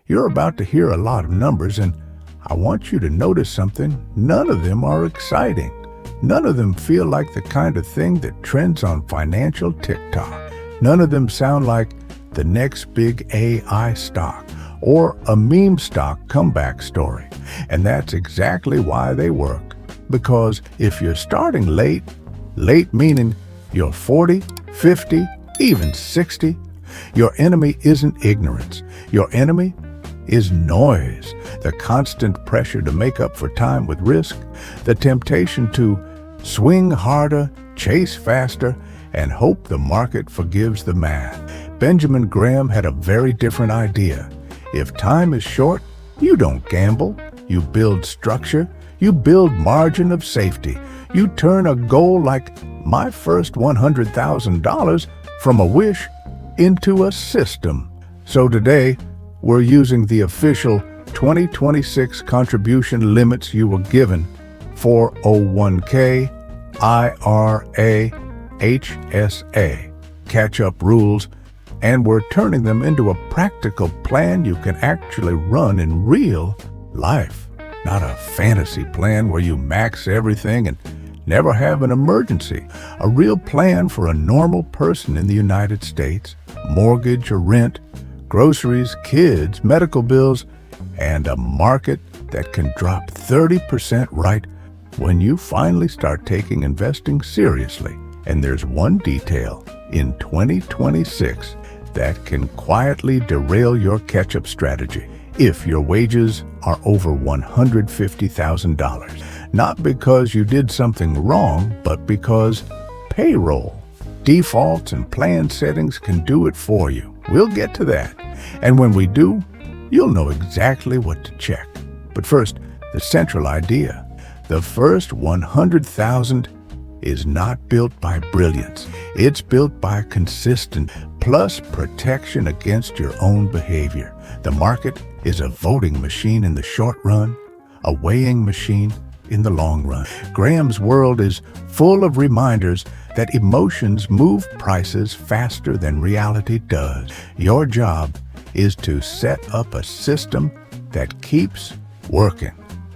You're about to hear a lot of numbers, and I want you to notice something. None of them are exciting. None of them feel like the kind of thing that trends on financial TikTok. None of them sound like the next big AI stock or a meme stock comeback story. And that's exactly why they work. Because if you're starting late meaning you're 40, 50, even 60, your enemy isn't ignorance. Your enemy is noise, the constant pressure to make up for time with risk, the temptation to swing harder, chase faster, and hope the market forgives the math. Benjamin Graham had a very different idea. If time is short, you don't gamble. You build structure. You build margin of safety. You turn a goal like my first $100,000 from a wish into a system. So today, we're using the official 2026 contribution limits you were given: 401k, IRA, HSA, catch-up rules, and we're turning them into a practical plan you can actually run in real life. Not a fantasy plan where you max everything and never have an emergency. A real plan for a normal person in the United States. Mortgage or rent, groceries, kids, medical bills, and a market that can drop 30% right when you finally start taking investing seriously. And there's one detail in 2026 that can quietly derail your catch-up strategy if your wages are over $150,000. Not because you did something wrong, but because payroll, defaults, and plan settings can do it for you. We'll get to that. And when we do, you'll know exactly what to check. But first, the central idea. The first 100,000 is not built by brilliance. It's built by consistent plus protection against your own behavior. The market is a voting machine in the short run, a weighing machine in the long run. Graham's world is full of reminders that emotions move prices faster than reality does. Your job is to set up a system that keeps working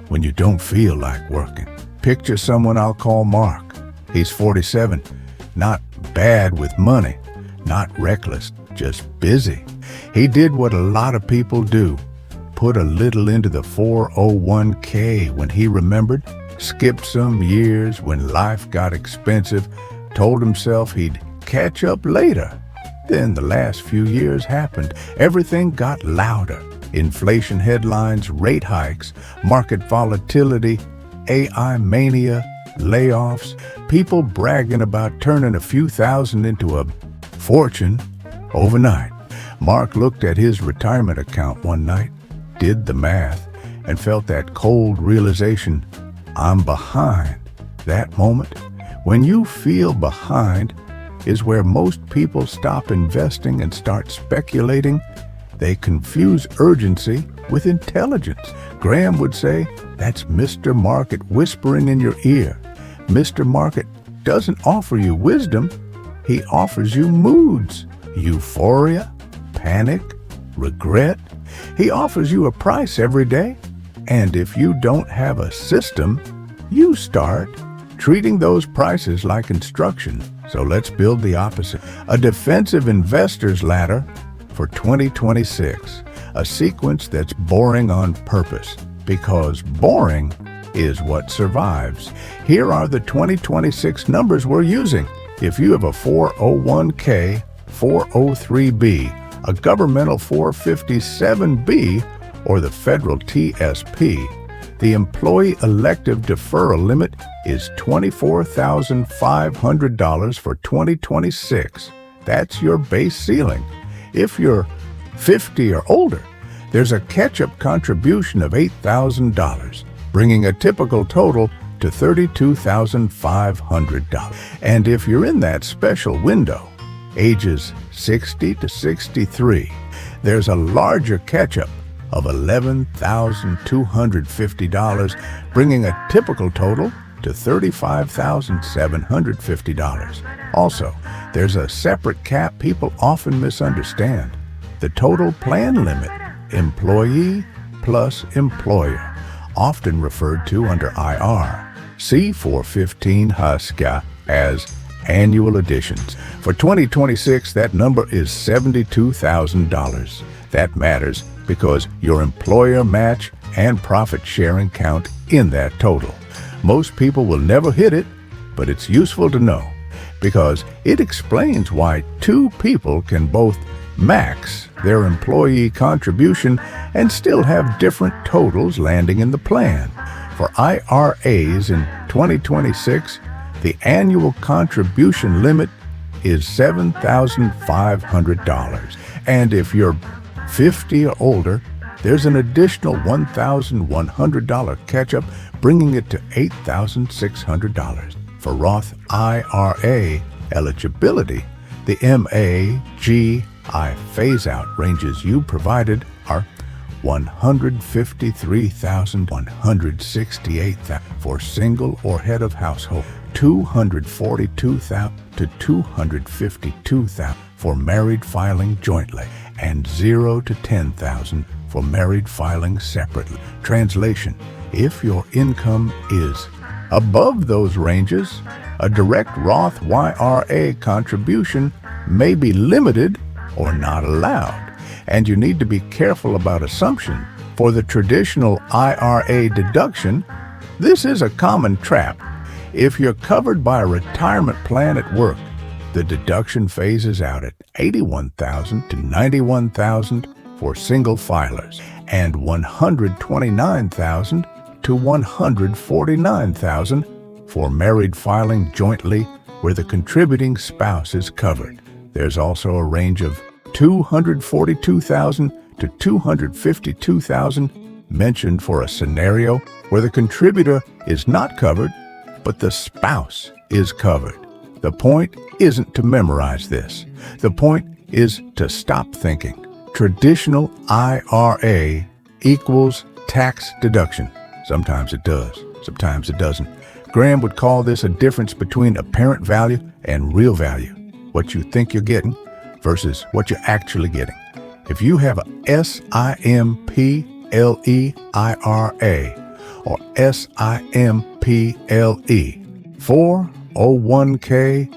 when you don't feel like working. Picture someone I'll call Mark. He's 47, not bad with money, not reckless, just busy. He did what a lot of people do. Put a little into the 401k when he remembered, skipped some years when life got expensive, told himself he'd catch up later. Then the last few years happened. Everything got louder. Inflation headlines, rate hikes, market volatility, AI mania, layoffs, people bragging about turning a few thousand into a fortune overnight. Mark looked at his retirement account one night, did the math, and felt that cold realization, I'm behind. That moment, when you feel behind, is where most people stop investing and start speculating. They confuse urgency with intelligence. Graham would say, that's Mr. Market whispering in your ear. Mr. Market doesn't offer you wisdom. He offers you moods, euphoria, panic, regret. He offers you a price every day. And if you don't have a system, you start treating those prices like instructions. So let's build the opposite. A defensive investor's ladder for 2026. A sequence that's boring on purpose, because boring is what survives. Here are the 2026 numbers we're using. If you have a 401k, 403b, a governmental 457b, or the federal TSP, the employee elective deferral limit is $24,500 for 2026. That's your base ceiling. If you're 50 or older, there's a catch-up contribution of $8,000, bringing a typical total to $32,500. And if you're in that special window, ages 60 to 63, there's a larger catch-up of $11,250, bringing a typical total to $35,750. Also, there's a separate cap people often misunderstand. The total plan limit employee plus employer, often referred to under IR. C415 HSCA as annual additions. For 2026, that number is $72,000. That matters because your employer match and profit sharing count in that total. Most people will never hit it, but it's useful to know because it explains why two people can both max their employee contribution and still have different totals landing in the plan. For IRAs in 2026, the annual contribution limit is $7,500. And if you're 50 or older, there's an additional $1,100 catch-up, bringing it to $8,600. For Roth IRA eligibility, the MAGI phase-out ranges you provided are $153,168 for single or head of household, $242,000 to $252,000 for married filing jointly, and $0 to $10,000 for married filing separately. Translation: if your income is above those ranges, a direct Roth IRA contribution may be limited or not allowed. And you need to be careful about assumption. For the traditional IRA deduction, this is a common trap. If you're covered by a retirement plan at work, the deduction phases out at $81,000 to $91,000 for single filers and $129,000 to $149,000 for married filing jointly where the contributing spouse is covered. There's also a range of $242,000 to $252,000 mentioned for a scenario where the contributor is not covered, but the spouse is covered. The point isn't to memorize this. The point is to stop thinking traditional IRA equals tax deduction. Sometimes it does, sometimes it doesn't. Graham would call this a difference between apparent value and real value, what you think you're getting versus what you're actually getting. If you have a SIMPLE IRA or SIMPLE 401k,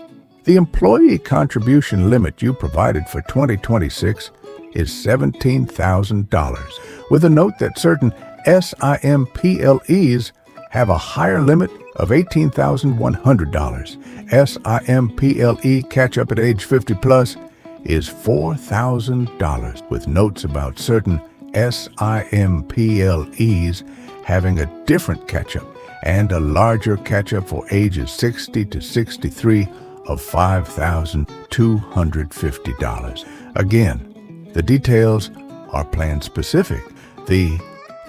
the employee contribution limit you provided for 2026 is $17,000, with a note that certain SIMPLEs have a higher limit of $18,100. SIMPLE catch-up at age 50 plus is $4,000, with notes about certain SIMPLEs having a different catch-up and a larger catch-up for ages 60 to 63 of $5,250. Again, the details are plan specific. The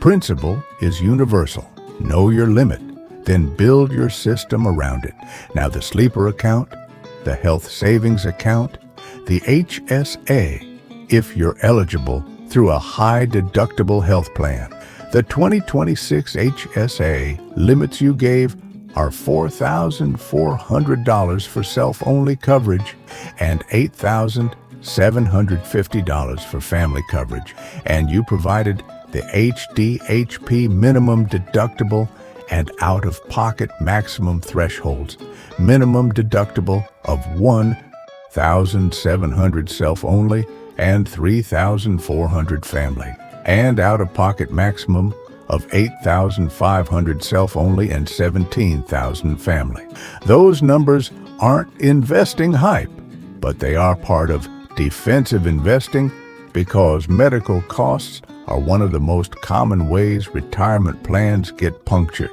principle is universal. Know your limit, then build your system around it. Now the sleeper account, the health savings account, the HSA, if you're eligible through a high deductible health plan. The 2026 HSA limits you gave are $4,400 for self-only coverage and $8,750 for family coverage. And you provided the HDHP minimum deductible and out-of-pocket maximum thresholds. Minimum deductible of $1,700 self-only and $3,400 family, and out-of-pocket maximum of $8,500 self-only and $17,000 family. Those numbers aren't investing hype, but they are part of defensive investing because medical costs are one of the most common ways retirement plans get punctured.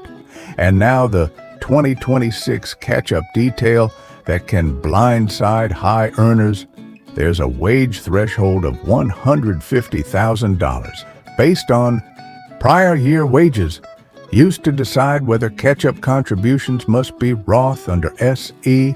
And now the 2026 catch-up detail that can blindside high earners. There's a wage threshold of $150,000 based on prior year wages used to decide whether catch-up contributions must be Roth under SECURE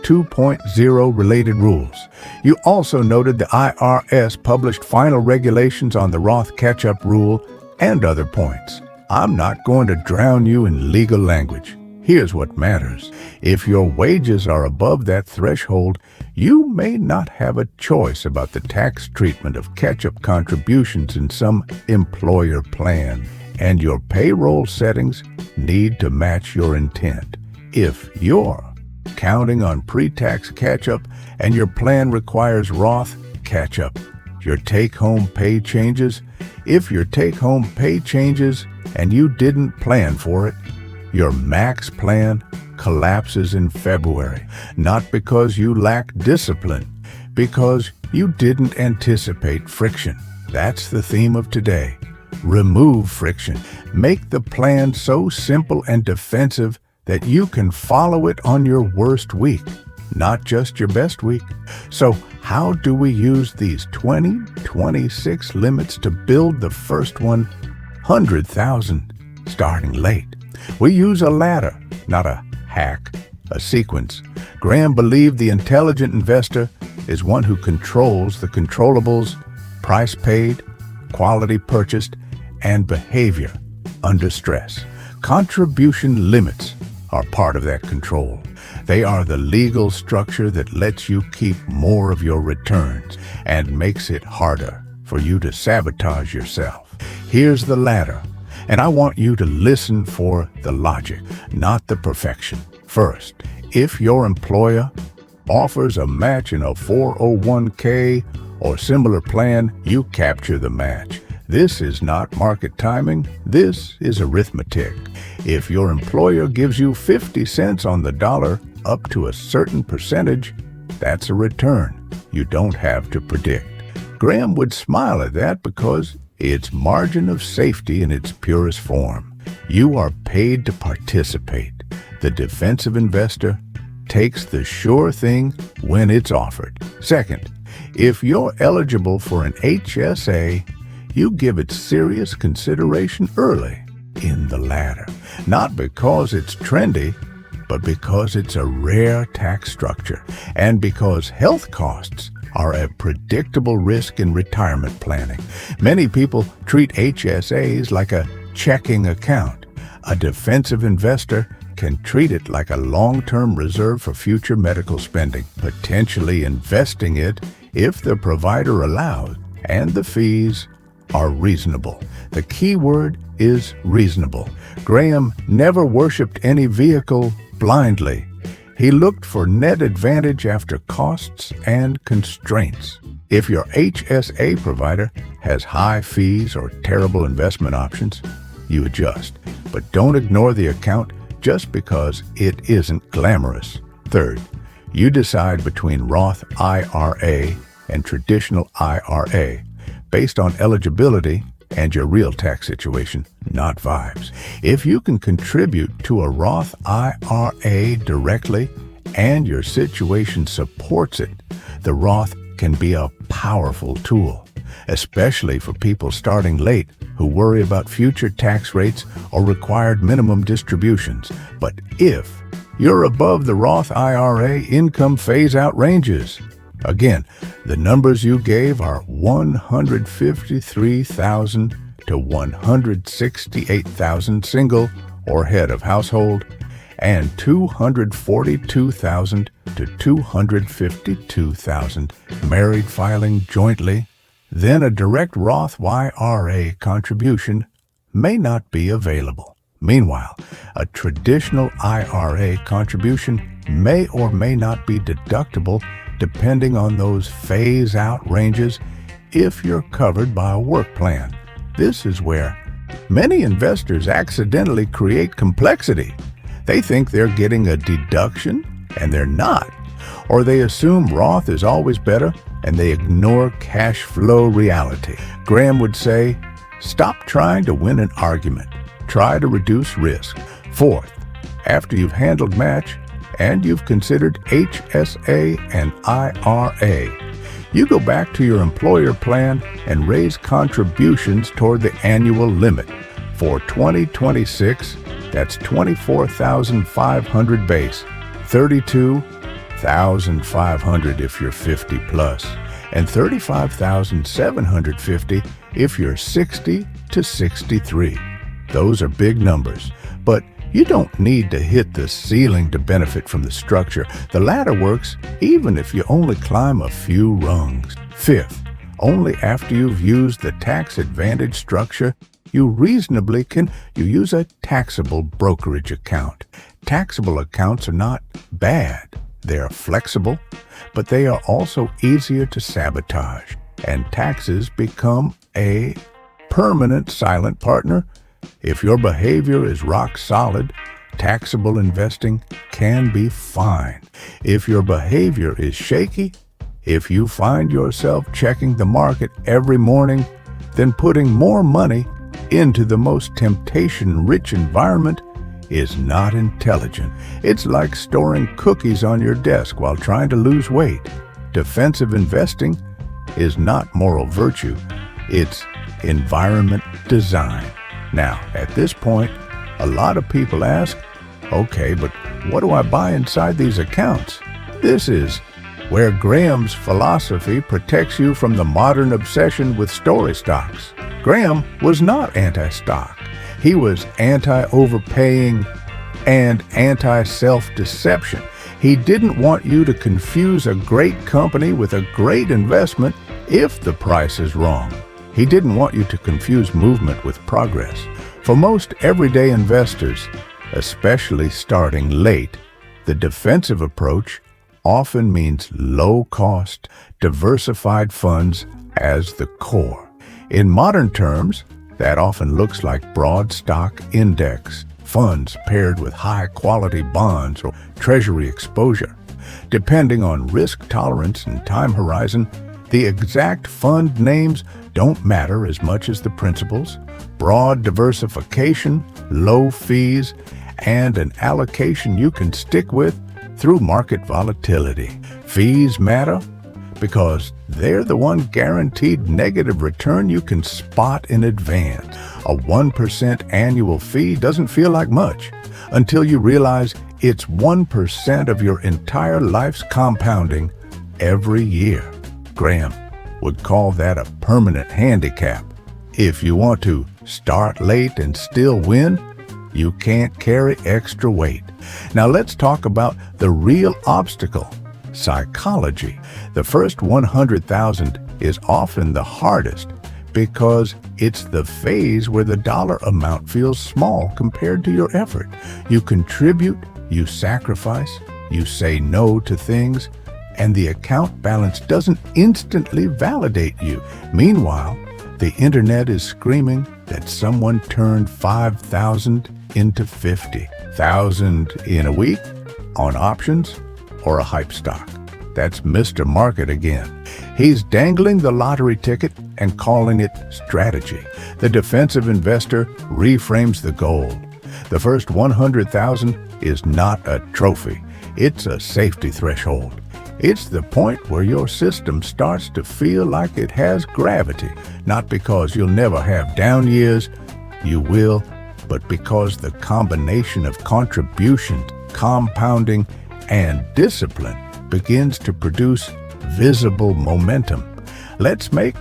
2.0 related rules. You also noted the IRS published final regulations on the Roth catch-up rule and other points. I'm not going to drown you in legal language. Here's what matters. If your wages are above that threshold, you may not have a choice about the tax treatment of catch-up contributions in some employer plan, and your payroll settings need to match your intent. If you're counting on pre-tax catch-up and your plan requires Roth catch-up, your take-home pay changes. If your take-home pay changes and you didn't plan for it, your max plan collapses in February, not because you lack discipline, because you didn't anticipate friction. That's the theme of today. Remove friction. Make the plan so simple and defensive that you can follow it on your worst week, not just your best week. So how do we use these 2026 limits to build the first 100,000 starting late? We use a ladder, not a hack, a sequence. Graham believed the intelligent investor is one who controls the controllables: price paid, quality purchased, and behavior under stress. Contribution limits are part of that control. They are the legal structure that lets you keep more of your returns and makes it harder for you to sabotage yourself. Here's the ladder, and I want you to listen for the logic, not the perfection. First, if your employer offers a match in a 401k or similar plan, you capture the match. This is not market timing, this is arithmetic. If your employer gives you 50 cents on the dollar up to a certain percentage, that's a return you don't have to predict. Graham would smile at that because it's margin of safety in its purest form. You are paid to participate. The defensive investor takes the sure thing when it's offered. Second, if you're eligible for an HSA, you give it serious consideration early in the ladder, not because it's trendy, but because it's a rare tax structure and because health costs are a predictable risk in retirement planning. Many people treat HSAs like a checking account. A defensive investor can treat it like a long-term reserve for future medical spending, potentially investing it if the provider allows, and the fees are reasonable. The key word is reasonable. Graham never worshipped any vehicle blindly. He looked for net advantage after costs and constraints. If your HSA provider has high fees or terrible investment options, you adjust. But don't ignore the account just because it isn't glamorous. Third, you decide between Roth IRA and traditional IRA based on eligibility and your real tax situation, not vibes. If you can contribute to a Roth IRA directly and your situation supports it, the Roth can be a powerful tool, especially for people starting late who worry about future tax rates or required minimum distributions. But if you're above the Roth IRA income phase-out ranges, again, the numbers you gave are $153,000 to $168,000 single or head of household, and $242,000 to $252,000 married filing jointly, then a direct Roth IRA contribution may not be available. Meanwhile, a traditional IRA contribution may or may not be deductible depending on those phase-out ranges if you're covered by a work plan. This is where many investors accidentally create complexity. They think they're getting a deduction, and they're not. Or they assume Roth is always better, and they ignore cash flow reality. Graham would say, stop trying to win an argument. Try to reduce risk. Fourth, after you've handled match and you've considered HSA and IRA, you go back to your employer plan and raise contributions toward the annual limit. For 2026, that's $24,500 base, $32,500 if you're 50 plus, and $35,750 if you're 60 to 63. Those are big numbers, but You don't need to hit the ceiling to benefit from the structure. The ladder works even if you only climb a few rungs. Fifth, only after you've used the tax advantage structure, you use a taxable brokerage account. Taxable accounts are not bad. They're flexible, but they are also easier to sabotage, and taxes become a permanent silent partner. If your behavior is rock solid, taxable investing can be fine. If your behavior is shaky, if you find yourself checking the market every morning, then putting more money into the most temptation-rich environment is not intelligent. It's like storing cookies on your desk while trying to lose weight. Defensive investing is not moral virtue. It's environment design. Now, at this point, a lot of people ask, okay, but what do I buy inside these accounts? This is where Graham's philosophy protects you from the modern obsession with story stocks. Graham was not anti-stock. He was anti-overpaying and anti-self-deception. He didn't want you to confuse a great company with a great investment if the price is wrong. He didn't want you to confuse movement with progress. For most everyday investors, especially starting late, the defensive approach often means low-cost, diversified funds as the core. In modern terms, that often looks like broad stock index funds paired with high-quality bonds or treasury exposure. Depending on risk tolerance and time horizon, the exact fund names don't matter as much as the principles. Broad diversification, low fees, and an allocation you can stick with through market volatility. Fees matter because they're the one guaranteed negative return you can spot in advance. A 1% annual fee doesn't feel like much until you realize it's 1% of your entire life's compounding every year. Graham would call that a permanent handicap. If you want to start late and still win, you can't carry extra weight. Now let's talk about the real obstacle, psychology. The first 100,000 is often the hardest because it's the phase where the dollar amount feels small compared to your effort. You contribute, you sacrifice, you say no to things, and the account balance doesn't instantly validate you. Meanwhile, the internet is screaming that someone turned 5,000 into 50,000 in a week on options or a hype stock. That's Mr. Market again. He's dangling the lottery ticket and calling it strategy. The defensive investor reframes the goal. The first 100,000 is not a trophy. It's a safety threshold. It's the point where your system starts to feel like it has gravity, not because you'll never have down years, you will, but because the combination of contributions, compounding, and discipline begins to produce visible momentum. Let's make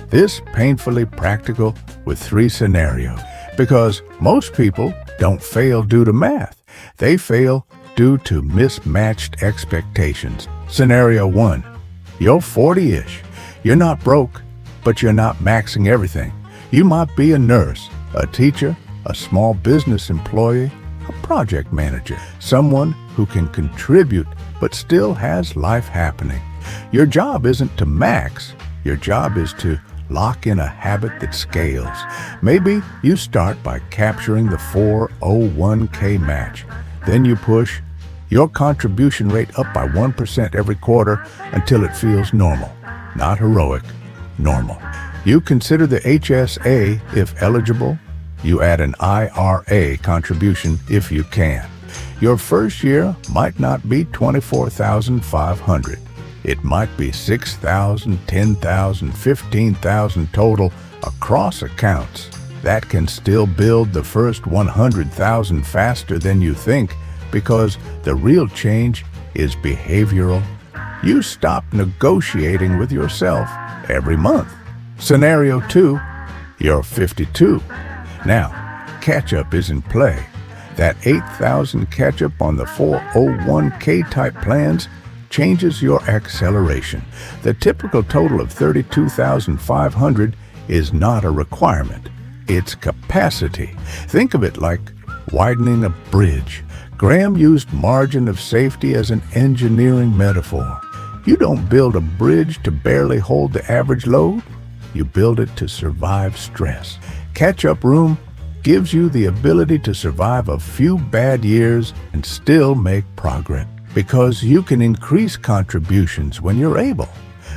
this painfully practical with 3 scenarios, because most people don't fail due to math. They fail due to mismatched expectations. Scenario 1, you're 40-ish. You're not broke, but you're not maxing everything. You might be a nurse, a teacher, a small business employee, a project manager, someone who can contribute but still has life happening. Your job isn't to max. Your job is to lock in a habit that scales. Maybe you start by capturing the 401k match. Then you push your contribution rate up by 1% every quarter until it feels normal. Not heroic, normal. You consider the HSA if eligible. You add an IRA contribution if you can. Your first year might not be $24,500. It might be $6,000, $10,000, $15,000 total across accounts. That can still build the first 100,000 faster than you think, because the real change is behavioral. You stop negotiating with yourself every month. Scenario 2, you're 52. Now, catch-up is in play. That $8,000 catch-up on the 401k type plans changes your acceleration. The typical total of $32,500 is not a requirement. It's capacity. Think of it like widening a bridge. Graham used margin of safety as an engineering metaphor. You don't build a bridge to barely hold the average load. You build it to survive stress. Catch-up room gives you the ability to survive a few bad years and still make progress, because you can increase contributions when you're able,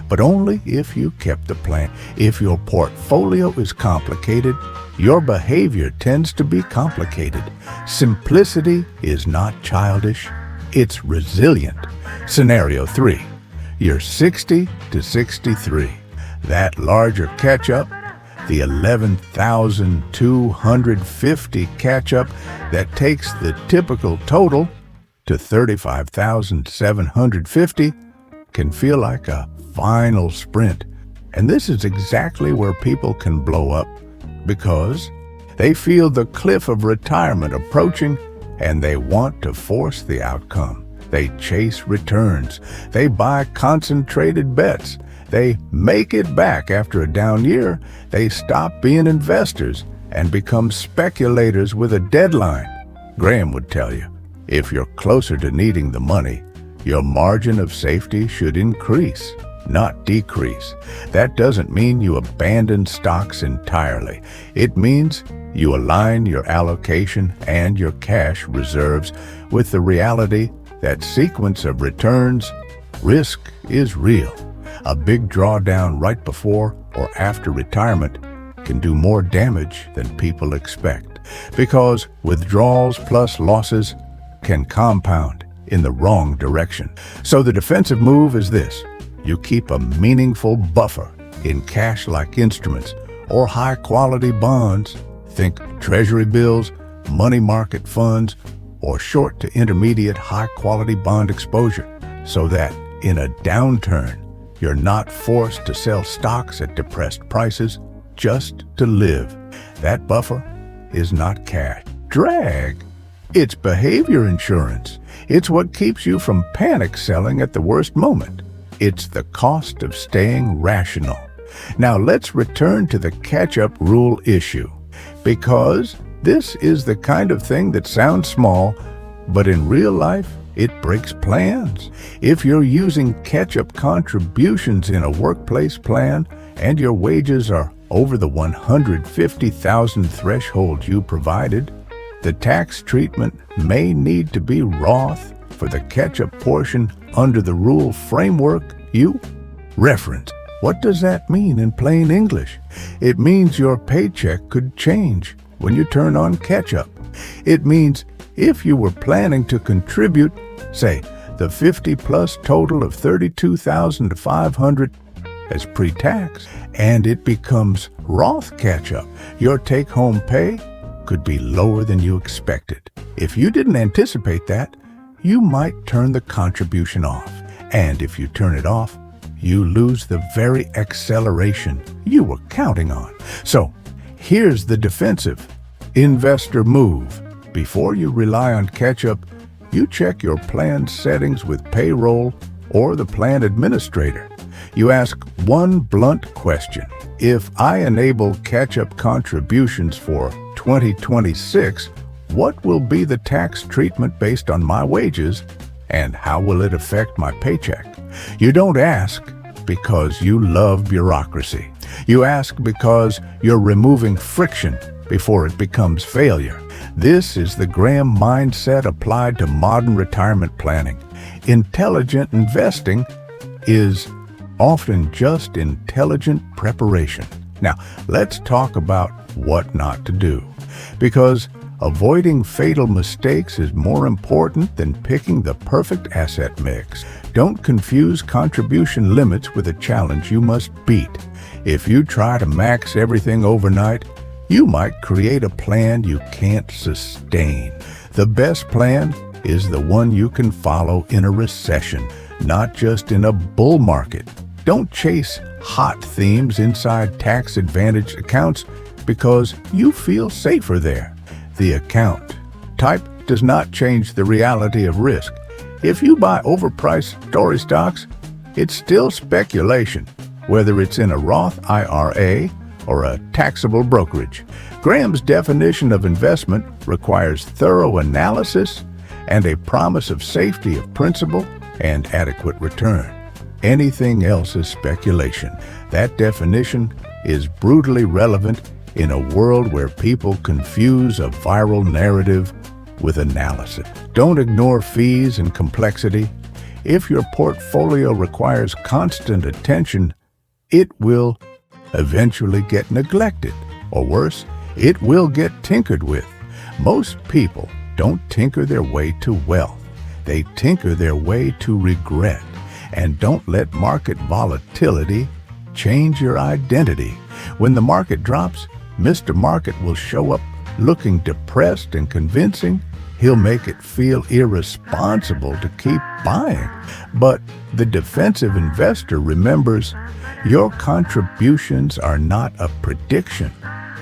but only if you kept the plan. If your portfolio is complicated, your behavior tends to be complicated. Simplicity is not childish, it's resilient. Scenario 3. You're 60 to 63. That larger catch-up, the $11,250 catch-up that takes the typical total to $35,750, can feel like a final sprint. And this is exactly where people can blow up, because they feel the cliff of retirement approaching and they want to force the outcome. They chase returns. They buy concentrated bets. They make it back after a down year. They stop being investors and become speculators with a deadline. Graham would tell you, if you're closer to needing the money, your margin of safety should increase, not decrease. That doesn't mean you abandon stocks entirely. It means you align your allocation and your cash reserves with the reality that sequence of returns. Risk is real. A big drawdown right before or after retirement can do more damage than people expect, because withdrawals plus losses can compound in the wrong direction. So the defensive move is this. You keep a meaningful buffer in cash-like instruments or high-quality bonds. Think treasury bills, money market funds, or short to intermediate high-quality bond exposure, so that in a downturn, you're not forced to sell stocks at depressed prices just to live. That buffer is not cash drag. It's behavior insurance. It's what keeps you from panic selling at the worst moment. It's the cost of staying rational. Now let's return to the catch-up rule issue, because this is the kind of thing that sounds small, but in real life, it breaks plans. If you're using catch-up contributions in a workplace plan and your wages are over the $150,000 threshold you provided, the tax treatment may need to be Roth for the catch-up portion under the rule framework you reference. What does that mean in plain English? It means your paycheck could change when you turn on catch-up. It means if you were planning to contribute, say, the 50-plus total of $32,500 as pre-tax, and it becomes Roth catch-up, your take-home pay could be lower than you expected. If you didn't anticipate that, you might turn the contribution off. And if you turn it off, you lose the very acceleration you were counting on. So, here's the defensive investor move. Before you rely on catch-up, you check your plan settings with payroll or the plan administrator. You ask one blunt question. If I enable catch-up contributions for 2026, what will be the tax treatment based on my wages, and how will it affect my paycheck? You don't ask because you love bureaucracy. You ask because you're removing friction before it becomes failure. This is the Graham mindset applied to modern retirement planning. Intelligent investing is often just intelligent preparation. Now, let's talk about what not to do, because avoiding fatal mistakes is more important than picking the perfect asset mix. Don't confuse contribution limits with a challenge you must beat. If you try to max everything overnight, you might create a plan you can't sustain. The best plan is the one you can follow in a recession, not just in a bull market. Don't chase hot themes inside tax-advantaged accounts because you feel safer there. The account. Type does not change the reality of risk. If you buy overpriced story stocks, it's still speculation, whether it's in a Roth IRA or a taxable brokerage. Graham's definition of investment requires thorough analysis and a promise of safety of principal and adequate return. Anything else is speculation. That definition is brutally relevant in a world where people confuse a viral narrative with analysis. Don't ignore fees and complexity. If your portfolio requires constant attention, it will eventually get neglected, or worse, it will get tinkered with. Most people don't tinker their way to wealth. They tinker their way to regret. And don't let market volatility change your identity. When the market drops, Mr. Market will show up looking depressed and convincing. He'll make it feel irresponsible to keep buying. But the defensive investor remembers your contributions are not a prediction.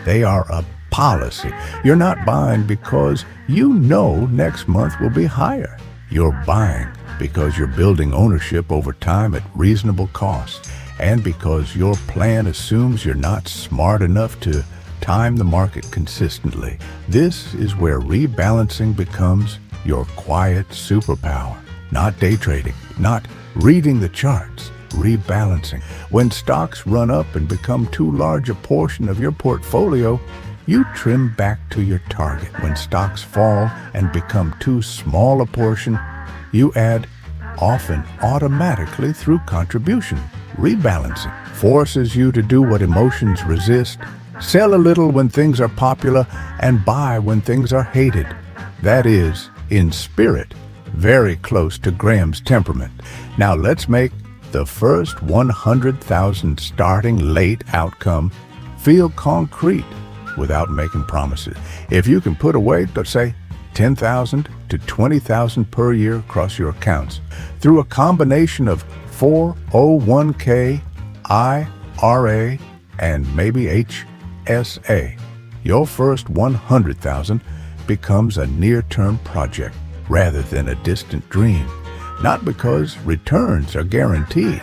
They are a policy. You're not buying because you know next month will be higher. You're buying because you're building ownership over time at reasonable cost, and because your plan assumes you're not smart enough to time the market consistently. This is where rebalancing becomes your quiet superpower. Not day trading, not reading the charts, rebalancing. When stocks run up and become too large a portion of your portfolio, you trim back to your target. When stocks fall and become too small a portion, you add, often automatically through contribution. Rebalancing forces you to do what emotions resist. Sell a little when things are popular and buy when things are hated. That is, in spirit, very close to Graham's temperament. Now let's make the first 100,000 starting late outcome feel concrete without making promises. If you can put away, let's say, 10,000 to 20,000 per year across your accounts through a combination of 401k, IRA, and maybe HSA, your first 100,000 becomes a near-term project rather than a distant dream. Not because returns are guaranteed,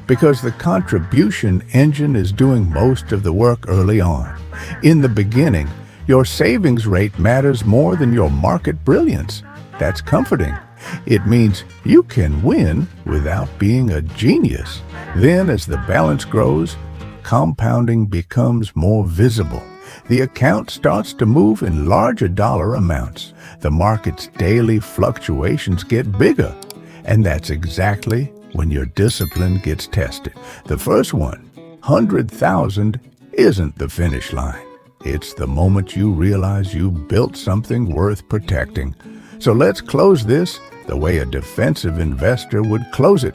because the contribution engine is doing most of the work early on. In the beginning, your savings rate matters more than your market brilliance. That's comforting. It means you can win without being a genius. Then, as the balance grows, compounding becomes more visible. The account starts to move in larger dollar amounts. The market's daily fluctuations get bigger. And that's exactly when your discipline gets tested. The first one, 100,000, isn't the finish line. It's the moment you realize you built something worth protecting. So let's close this the way a defensive investor would close it,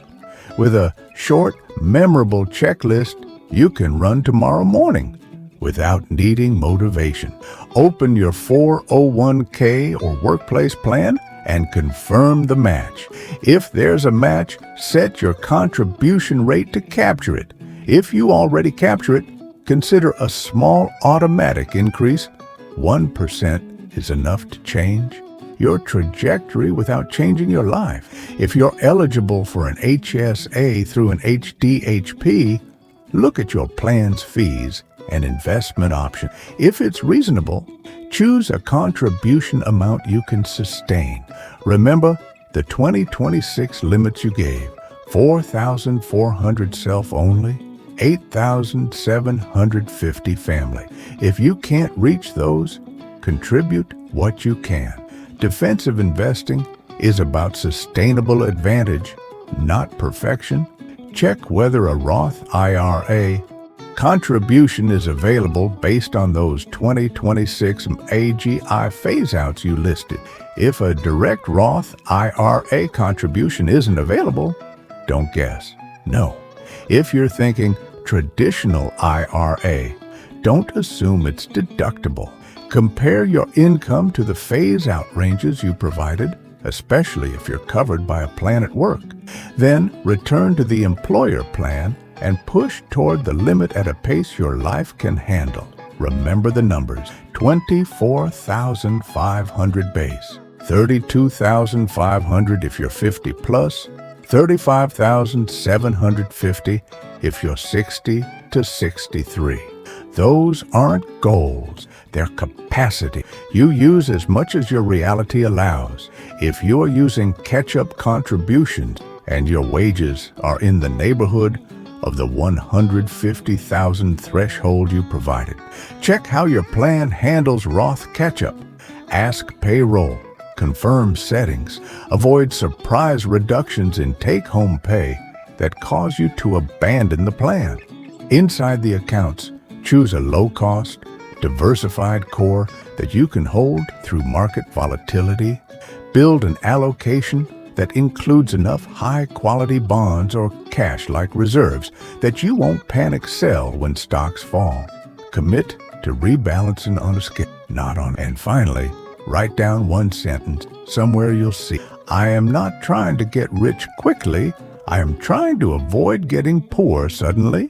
with a short, memorable checklist you can run tomorrow morning without needing motivation. Open your 401k or workplace plan and confirm the match. If there's a match, set your contribution rate to capture it. If you already capture it, consider a small automatic increase. 1% is enough to change your trajectory without changing your life. If you're eligible for an HSA through an HDHP, look at your plan's fees and investment option. If it's reasonable, choose a contribution amount you can sustain. Remember the 2026 limits you gave: 4,400 self-only, 8,750 family. If you can't reach those, contribute what you can. Defensive investing is about sustainable advantage, not perfection. Check whether a Roth IRA contribution is available based on those 2026 AGI phase-outs you listed. If a direct Roth IRA contribution isn't available, don't guess. No. If you're thinking traditional IRA, don't assume it's deductible. Compare your income to the phase-out ranges you provided, especially if you're covered by a plan at work. Then return to the employer plan and push toward the limit at a pace your life can handle. Remember the numbers: 24,500 base, $32,500 if you're 50 plus, $35,750 if you're 60 to 63. Those aren't goals, they're capacity. You use as much as your reality allows. If you're using catch-up contributions and your wages are in the neighborhood of the $150,000 threshold you provided, check how your plan handles Roth catch-up. Ask payroll, confirm settings, avoid surprise reductions in take-home pay that cause you to abandon the plan. Inside the accounts, choose a low-cost, diversified core that you can hold through market volatility. Build an allocation that includes enough high-quality bonds or cash-like reserves that you won't panic sell when stocks fall. Commit to rebalancing on a scale, not on. And finally, write down one sentence somewhere you'll see. I am not trying to get rich quickly. I am trying to avoid getting poor suddenly.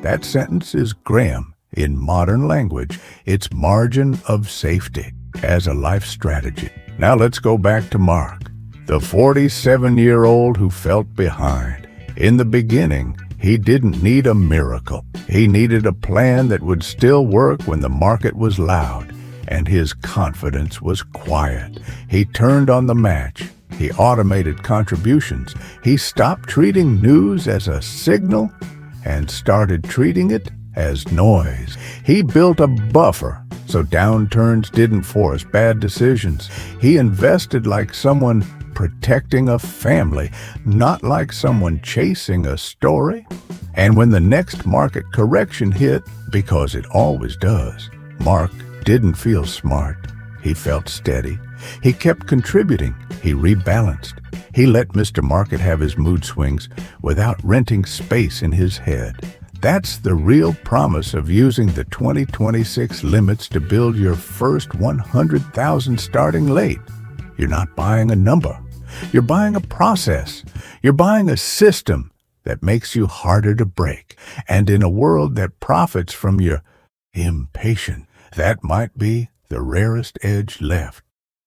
That sentence is Graham. In modern language, it's margin of safety as a life strategy. Now let's go back to Mark, the 47-year-old who felt behind. In the beginning, he didn't need a miracle. He needed a plan that would still work when the market was loud and his confidence was quiet. He turned on the match. He automated contributions. He stopped treating news as a signal and started treating it as noise. He built a buffer so downturns didn't force bad decisions. He invested like someone protecting a family, not like someone chasing a story. And when the next market correction hit, because it always does, Mark didn't feel smart. He felt steady. He kept contributing. He rebalanced. He let Mr. Market have his mood swings without renting space in his head. That's the real promise of using the 2026 limits to build your first 100,000 starting late. You're not buying a number. You're buying a process. You're buying a system that makes you harder to break. And in a world that profits from your impatience, that might be the rarest edge left.